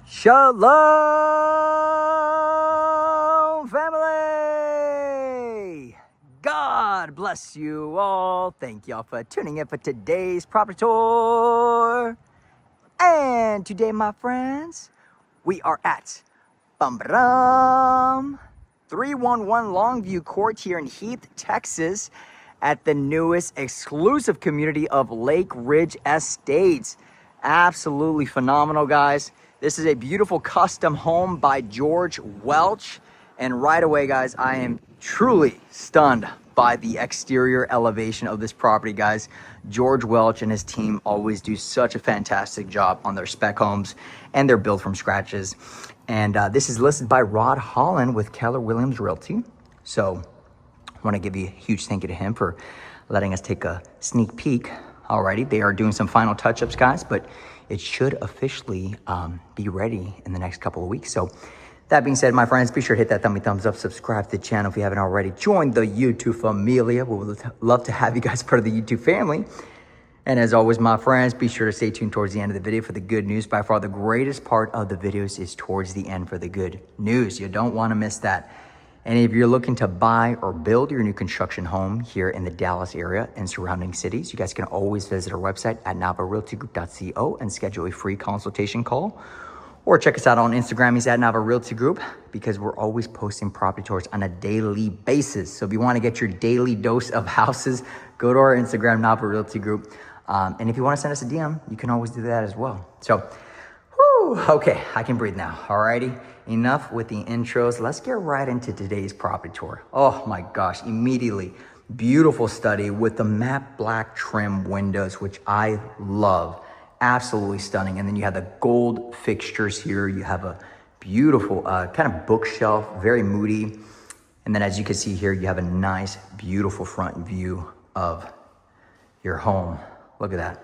Shalom, family! God bless you all. Thank y'all for tuning in for today's property tour. And today, my friends, we are at 311 Longview Court here in Heath, Texas, at the newest exclusive community of Lake Ridge Estates. Absolutely phenomenal, guys. This is a beautiful custom home by George Welch. And right away, guys, I am truly stunned by the exterior elevation of this property, guys. George Welch and his team always do such a fantastic job on their spec homes, and they're built from scratches. And this is listed by Holland with Keller Williams Realty. So I want to give you a huge thank you to him for letting us take a sneak peek. Alrighty, they are doing some final touch-ups, guys, but it should officially be ready in the next couple of weeks. So that being said, my friends, be sure to hit that thumbs up, subscribe to the channel if you haven't already. Join the YouTube familia. We would love to have you guys part of the YouTube family. And as always, my friends, be sure to stay tuned towards the end of the video for the good news. By far, the greatest part of the videos is towards the end for the good news. You don't want to miss that. And if you're looking to buy or build your new construction home here in the Dallas area and surrounding cities, you guys can always visit our website at NavaRealtyGroup.co and schedule a free consultation call. Or check us out on Instagram. He's at NavaRealtyGroup, because we're always posting property tours on a daily basis. So if you want to get your daily dose of houses, go to our Instagram, NavaRealtyGroup. And if you want to send us a DM, you can always do that as well. So, okay, I can breathe now. Alrighty, enough with the intros. Let's get right into today's property tour. Oh my gosh, immediately, beautiful study with the matte black trim windows, which I love. Absolutely stunning. And then you have the gold fixtures here. You have a beautiful kind of bookshelf, very moody. And then as you can see here, you have a nice, beautiful front view of your home. Look at that.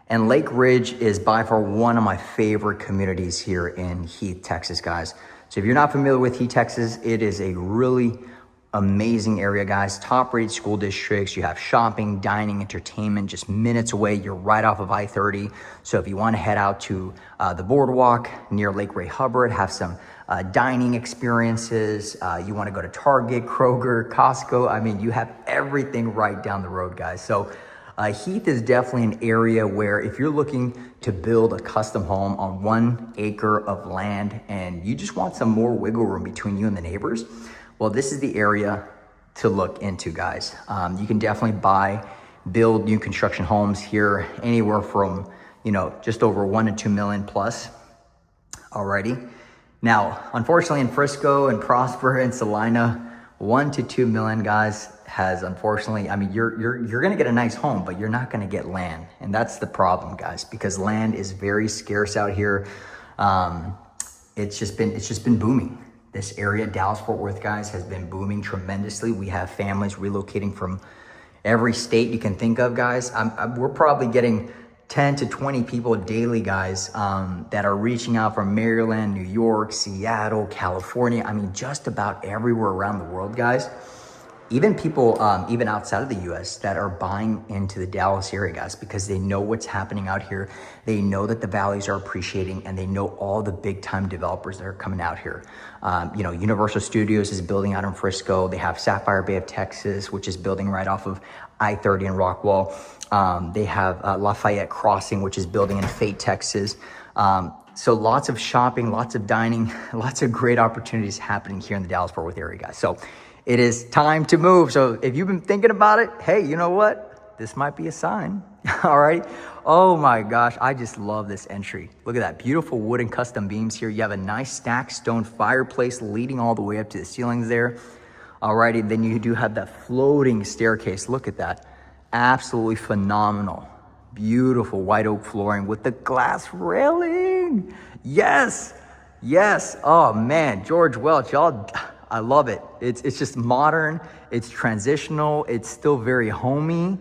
And Lake Ridge is by far one of my favorite communities here in Heath, Texas, guys. So if you're not familiar with Heath, Texas, it is a really amazing area, guys. Top rated school districts. You have shopping, dining, entertainment just minutes away. You're right off of I-30. So if you want to head out to the boardwalk near Lake Ray Hubbard, have some dining experiences. You want to go to Target, Kroger, Costco. I mean, you have everything right down the road, guys. So Heath is definitely an area where if you're looking to build a custom home on 1 acre of land and you just want some more wiggle room between you and the neighbors, well, this is the area to look into, guys. You can definitely build new construction homes here anywhere from, just over 1 to 2 million plus already. Now, unfortunately in Frisco and Prosper and Salina, 1 to 2 million, guys, has unfortunately, I mean, you're gonna get a nice home, but you're not gonna get land. And that's the problem, guys, because land is very scarce out here. It's just been booming. This area, Dallas-Fort Worth, guys, has been booming tremendously. We have families relocating from every state you can think of, guys. We're probably getting 10 to 20 people daily, guys, that are reaching out from Maryland, New York, Seattle, California. I mean, just about everywhere around the world, guys. Even people, even outside of the U.S. that are buying into the Dallas area, guys, because they know what's happening out here. They know that the values are appreciating, and they know all the big time developers that are coming out here. Universal Studios is building out in Frisco. They have Sapphire Bay of Texas, which is building right off of I-30 in Rockwall. They have Lafayette Crossing, which is building in Fate, Texas. So lots of shopping, lots of dining, lots of great opportunities happening here in the Dallas-Fort Worth area, guys. So it is time to move. So if you've been thinking about it, hey, you know what? This might be a sign. All right. Oh my gosh. I just love this entry. Look at that beautiful wooden custom beams here. You have a nice stacked stone fireplace leading all the way up to the ceilings there. All righty. Then you do have that floating staircase. Look at that. Absolutely phenomenal. Beautiful white oak flooring with the glass railing. Yes. Yes. Oh man. George Welch, y'all. I love it. It's just modern. It's transitional. It's still very homey,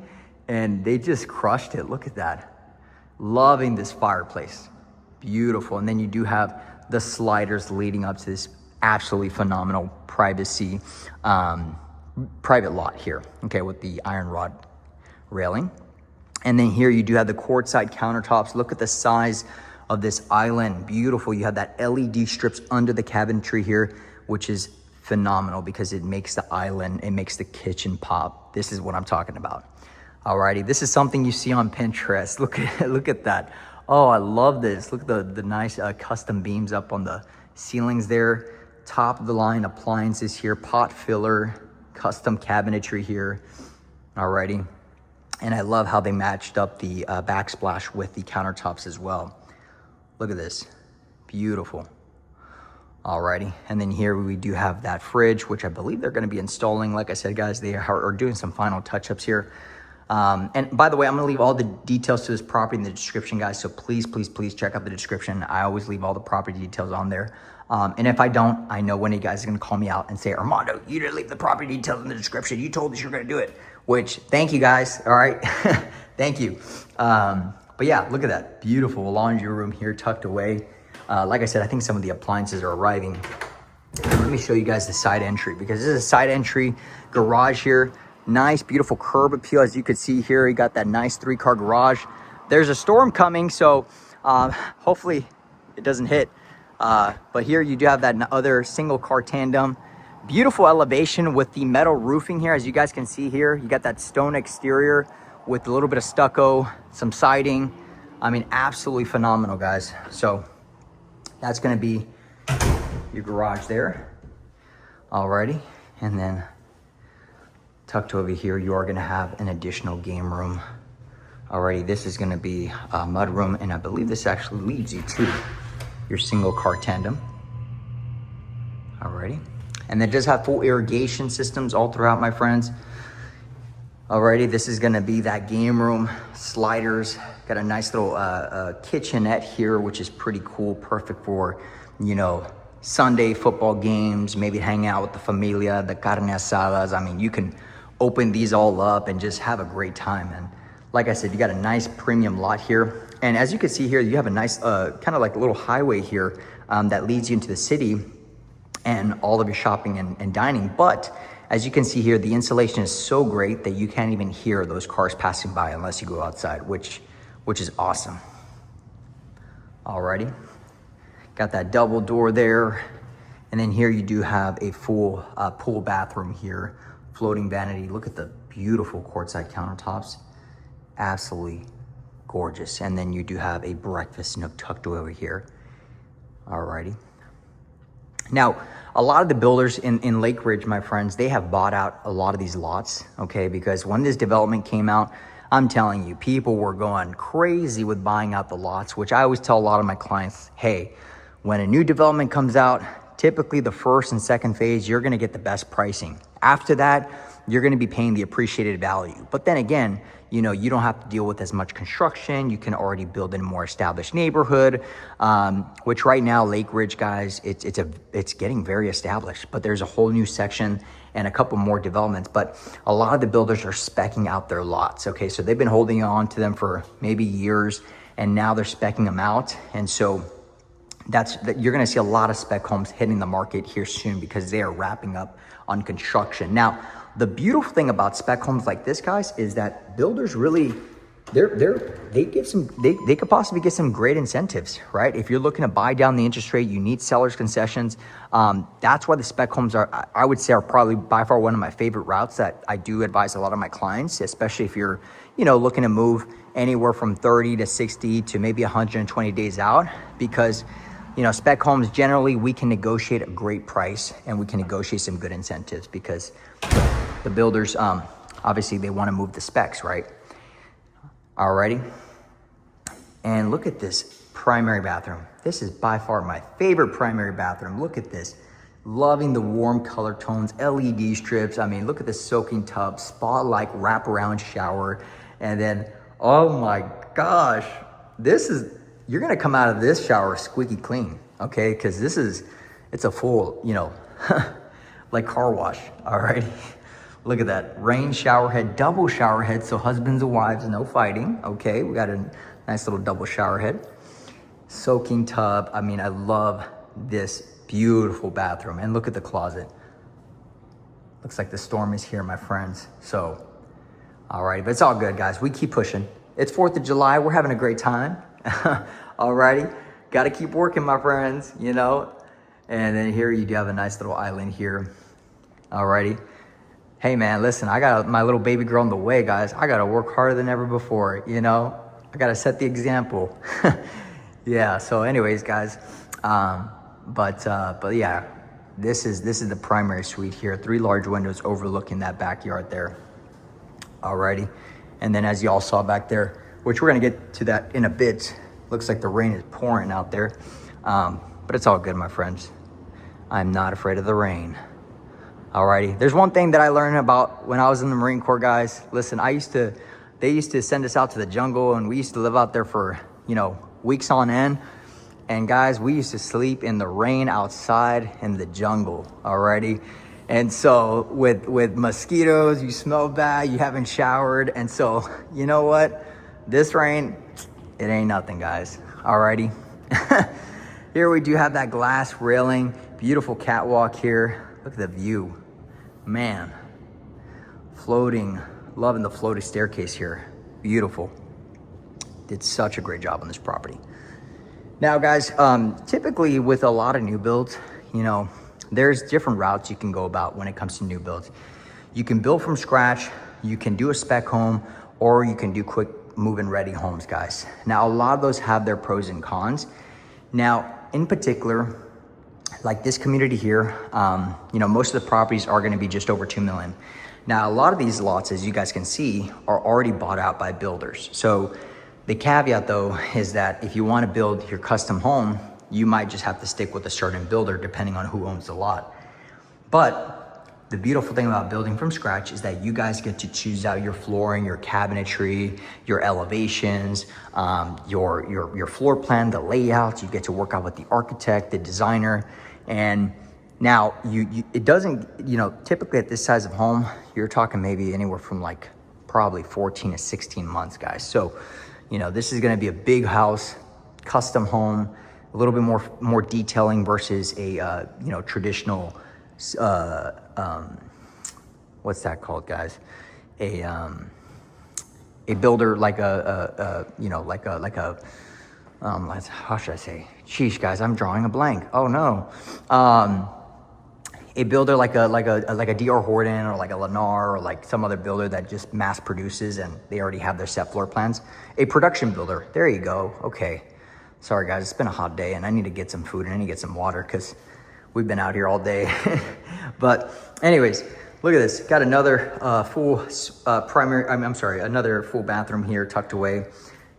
and they just crushed it. Look at that. Loving this fireplace. Beautiful. And then you do have the sliders leading up to this absolutely phenomenal private lot here. Okay, with the iron rod railing. And then here you do have the quartzite countertops. Look at the size of this island. Beautiful. You have that LED strips under the cabinetry here, which is phenomenal because it makes the island, it makes the kitchen pop. This is what I'm talking about. Alrighty, this is something you see on Pinterest. Look at that. Oh, I love this. Look at the nice custom beams up on the ceilings there. Top of the line appliances here, pot filler, custom cabinetry here. Alrighty. And I love how they matched up the backsplash with the countertops as well. Look at this, beautiful. Alrighty, and then here we do have that fridge, which I believe they're gonna be installing. Like I said, guys, they are doing some final touch-ups here. And by the way, I'm gonna leave all the details to this property in the description, guys. So please check out the description. I always leave all the property details on there. And if I don't, I know one of you guys is gonna call me out and say, Armando, you didn't leave the property details in the description. You told us you were gonna do it, which thank you guys, all right? Thank you. But yeah, look at that, beautiful laundry room here tucked away. Like I said, I think some of the appliances are arriving. Let me show you guys the side entry because this is a side entry garage here. Nice, beautiful curb appeal. As you can see here, you got that nice 3-car garage. There's a storm coming, so hopefully it doesn't hit. But here you do have that other single car tandem. Beautiful elevation with the metal roofing here. As you guys can see here, you got that stone exterior with a little bit of stucco, some siding. I mean, absolutely phenomenal, guys. So that's gonna be your garage there. Alrighty, and then tucked over here, you are gonna have an additional game room. Alrighty, this is gonna be a mud room, and I believe this actually leads you to your single car tandem. Alrighty, and it does have full irrigation systems all throughout, my friends. Alrighty, this is gonna be that game room, sliders, got a nice little kitchenette here, which is pretty cool, perfect for, you know, Sunday football games, maybe hang out with the familia, the carne asadas. I mean, you can open these all up and just have a great time. And like I said, you got a nice premium lot here. And as you can see here, you have a nice kind of like a little highway here that leads you into the city and all of your shopping and dining. But as you can see here, the insulation is so great that you can't even hear those cars passing by unless you go outside, which is awesome. Alrighty, got that double door there. And then here you do have a full pool bathroom here, floating vanity. Look at the beautiful quartzite countertops, absolutely gorgeous. And then you do have a breakfast nook tucked away over here. Alrighty. Now, a lot of the builders in Lake Ridge, my friends, they have bought out a lot of these lots, okay? Because when this development came out, I'm telling you, people were going crazy with buying out the lots, which I always tell a lot of my clients, hey, when a new development comes out, typically the first and second phase, you're gonna get the best pricing. After that, you're gonna be paying the appreciated value. But then again, you know, you don't have to deal with as much construction. You can already build in a more established neighborhood, which right now, Lake Ridge, guys, it's getting very established, but there's a whole new section and a couple more developments. But a lot of the builders are speccing out their lots, okay? So they've been holding on to them for maybe years, and now they're speccing them out. And so you're gonna see a lot of spec homes hitting the market here soon because they are wrapping up on construction. Now, the beautiful thing about spec homes like this, guys, is that builders really, they could possibly get some great incentives, right? If you're looking to buy down the interest rate, you need seller's concessions. That's why the spec homes are, I would say, are probably by far one of my favorite routes that I do advise a lot of my clients, especially if you're, you know, looking to move anywhere from 30 to 60 to maybe 120 days out, because you know, spec homes, generally, we can negotiate a great price and we can negotiate some good incentives because the builders, obviously, they want to move the specs, right? Alrighty. And look at this primary bathroom. This is by far my favorite primary bathroom. Look at this. Loving the warm color tones, LED strips. I mean, look at the soaking tub, spa-like wraparound shower. And then, oh my gosh, you're gonna come out of this shower squeaky clean, okay? Because it's a full, you know, like car wash, all right? Look at that, rain shower head, double shower head, so husbands and wives, no fighting, okay? We got a nice little double shower head. Soaking tub, I mean, I love this beautiful bathroom. And look at the closet. Looks like the storm is here, my friends. So, all right, but it's all good, guys. We keep pushing. It's 4th of July, we're having a great time. Alrighty, Got to keep working, my friends, you know. And then here you do have a nice little island here. Alrighty. Hey man, listen, I got my little baby girl on the way, guys. I got to work harder than ever before, you know. I got to set the example. Yeah, so anyways, guys, but yeah, this is the primary suite here. 3 large windows overlooking that backyard there. Alrighty. And then as you all saw back there, which we're gonna get to that in a bit, looks like the rain is pouring out there. But it's all good, my friends. I'm not afraid of the rain. Alrighty. There's one thing that I learned about when I was in the Marine Corps, guys. Listen, they used to send us out to the jungle, and we used to live out there for, you know, weeks on end. And guys, we used to sleep in the rain outside in the jungle. Alrighty. And so with mosquitoes, you smell bad, you haven't showered. And so, you know what? This rain, it ain't nothing, guys. Alrighty. Here we do have that glass railing, beautiful catwalk here. Look at the view, man. Floating, loving the floating staircase here. Beautiful. Did such a great job on this property. Now, guys, typically with a lot of new builds, you know, there's different routes you can go about when it comes to new builds. You can build from scratch, you can do a spec home, or you can do quick move-in ready homes, guys. Now, a lot of those have their pros and cons. Now, in particular, like this community here, you know, most of the properties are gonna be just over 2 million. Now, a lot of these lots, as you guys can see, are already bought out by builders. So the caveat though, is that if you wanna build your custom home, you might just have to stick with a certain builder depending on who owns the lot. But the beautiful thing about building from scratch is that you guys get to choose out your flooring, your cabinetry, your elevations, your floor plan, the layout. You get to work out with the architect, the designer. And now it doesn't, you know, typically at this size of home, you're talking maybe anywhere from like probably 14 to 16 months, guys. So, you know, this is gonna be a big house, custom home, a little bit more detailing versus a you know, traditional what's that called, guys? A builder like you know, like a how should I say? Sheesh, guys, I'm drawing a blank. Oh no. A builder like a D.R. Horton or like a Lennar or like some other builder that just mass produces and they already have their set floor plans. A production builder. There you go. Okay. Sorry guys, it's been a hot day and I need to get some food and I need to get some water because we've been out here all day. But anyways, look at this. Got another full another full bathroom here tucked away.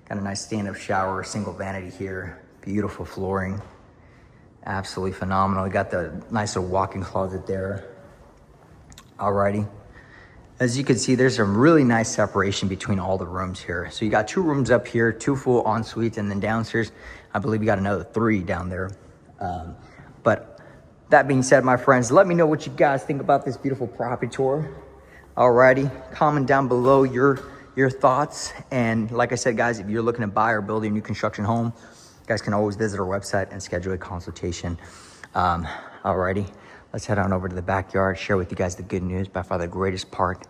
Got a nice stand-up shower, single vanity here. Beautiful flooring. Absolutely phenomenal. We got the nice little walk-in closet there. Alrighty. As you can see, there's some really nice separation between all the rooms here. So you got 2 rooms up here, 2 full en-suites, and then downstairs, I believe you got another 3 down there. But that being said, my friends, let me know what you guys think about this beautiful property tour. Alrighty, comment down below your thoughts. And like I said, guys, if you're looking to buy or build a new construction home, you guys can always visit our website and schedule a consultation. Alrighty. Let's head on over to the backyard, share with you guys the good news, by far the greatest part.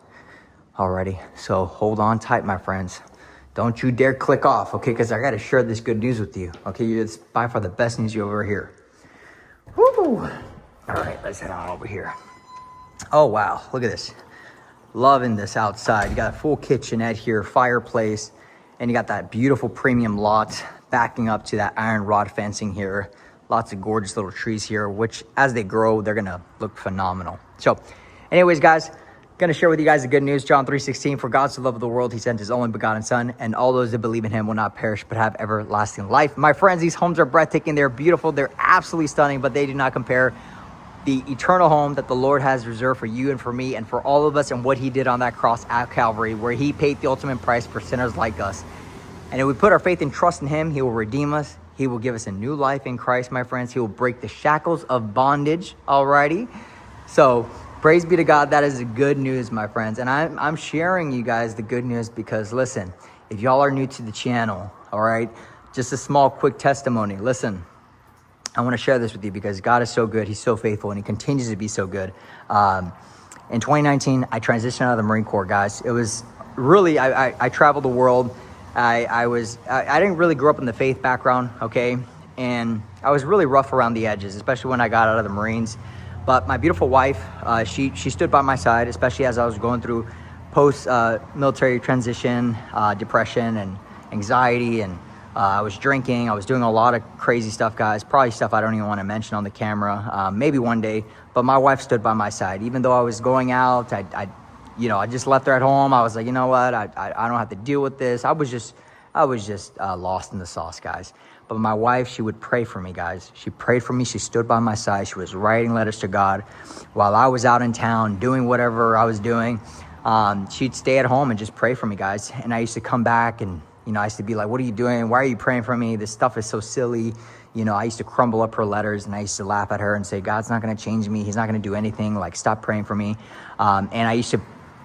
Alrighty, so hold on tight, my friends. Don't you dare click off, okay? Because I got to share this good news with you, okay? It's by far the best news you'll ever hear. Woo! All right, let's head on over here. Oh, wow, look at this. Loving this outside. You got a full kitchenette here, fireplace, and you got that beautiful premium lot backing up to that iron rod fencing here. Lots of gorgeous little trees here, which as they grow, they're gonna look phenomenal. So anyways, guys, gonna share with you guys the good news. John 3:16, for God so loved the world, he sent his only begotten son, and all those that believe in him will not perish, but have everlasting life. My friends, these homes are breathtaking. They're beautiful. They're absolutely stunning, but they do not compare the eternal home that the Lord has reserved for you and for me and for all of us, and what he did on that cross at Calvary, where he paid the ultimate price for sinners like us. And if we put our faith and trust in him, he will redeem us. He will give us a new life in Christ, my friends. He will break the shackles of bondage, alrighty? So praise be to God. That is the good news, my friends. And I'm sharing you guys the good news because, listen, if y'all are new to the channel, all right, just a small, quick testimony. Listen, I want to share this with you because God is so good. He's so faithful, and he continues to be so good. In 2019, I transitioned out of the Marine Corps, guys. It was really, I traveled the world. I didn't really grow up in the faith background, okay? and I was really rough around the edges, especially when I got out of the Marines. But my beautiful wife, she stood by my side, especially as I was going through post military transition, depression and anxiety, and I was drinking. I was doing a lot of crazy stuff, guys, probably stuff I don't even want to mention on the camera, maybe one day. But my wife stood by my side. Even though I was going out, I just left her at home. I was like, you know what, I don't have to deal with this. I was just lost in the sauce, guys. But my wife, she would pray for me, guys. She prayed for me. She stood by my side. She was writing letters to God while I was out in town doing whatever I was doing. She'd stay at home and just pray for me, guys. And I used to come back and, I used to be like, what are you doing? Why are you praying for me? This stuff is so silly. I used to crumble up her letters, and I used to laugh at her and say, God's not going to change me. He's not going to do anything. Like, stop praying for me. And I used to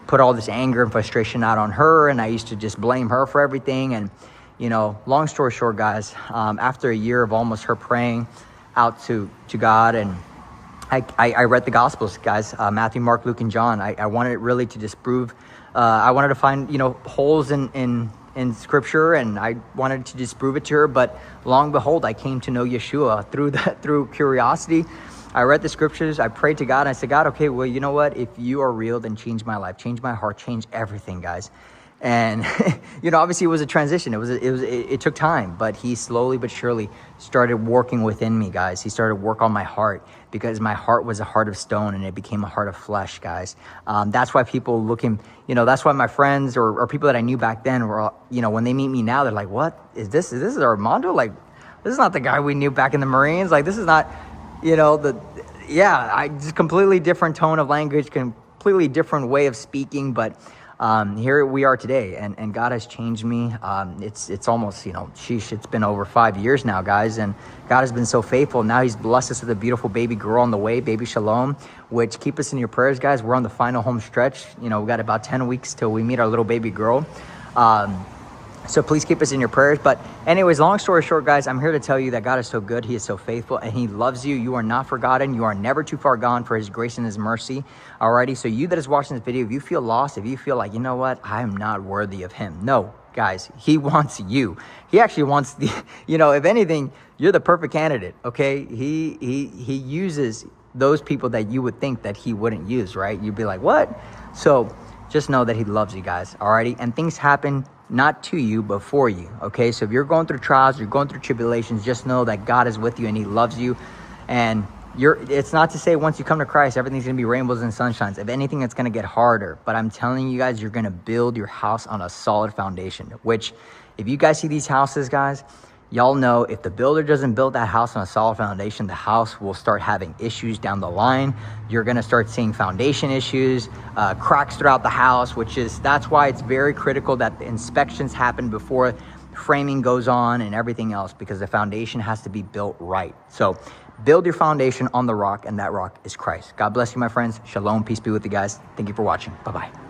put all this anger and frustration out on her, and I used to just blame her for everything. And, long story short, guys, after a year of almost her praying out to God, and I read the Gospels, guys, Matthew, Mark, Luke, and John. I wanted it really to disprove. I wanted to find, holes in Scripture, and I wanted to disprove it to her. But long and behold, I came to know Yeshua through curiosity. I read the Scriptures. I prayed to God. And I said, God, okay, well, you know what? If you are real, then change my life, change my heart, change everything, guys. And obviously it was a transition. It took time, but he slowly but surely started working within me, guys. He started work on my heart, because my heart was a heart of stone and it became a heart of flesh, guys. That's why people looking, that's why my friends or people that I knew back then were, when they meet me now, they're like, what is this? Is this Armando? Like, this is not the guy we knew back in the Marines. Like, this is not, just completely different tone of language, completely different way of speaking, but here we are today, and God has changed me. It's almost, it's been over 5 years now, guys, and God has been so faithful. Now he's blessed us with a beautiful baby girl on the way, baby Shalom, which keep us in your prayers, guys. We're on the final home stretch. We got about 10 weeks till we meet our little baby girl. So please keep us in your prayers. But anyways, long story short, guys, I'm here to tell you that God is so good. He is so faithful, and he loves you. You are not forgotten. You are never too far gone for his grace and his mercy. Alrighty. So you that is watching this video, if you feel lost, if you feel like, you know what, I am not worthy of him. No, guys, he wants you. He actually wants the, if anything, you're the perfect candidate. Okay. He uses those people that you would think that he wouldn't use, right? You'd be like, what? So just know that he loves you, guys. Alrighty. And things happen not to you, but for you. Okay. So if you're going through trials, you're going through tribulations, just know that God is with you and he loves you. And it's not to say once you come to Christ, everything's going to be rainbows and sunshines. If anything, it's going to get harder. But I'm telling you guys, you're going to build your house on a solid foundation, which if you guys see these houses, guys, y'all know if the builder doesn't build that house on a solid foundation, the house will start having issues down the line. You're going to start seeing foundation issues, cracks throughout the house, that's why it's very critical that the inspections happen before framing goes on and everything else, because the foundation has to be built right. So build your foundation on the rock, and that rock is Christ. God bless you, my friends. Shalom. Peace be with you guys. Thank you for watching. Bye-bye.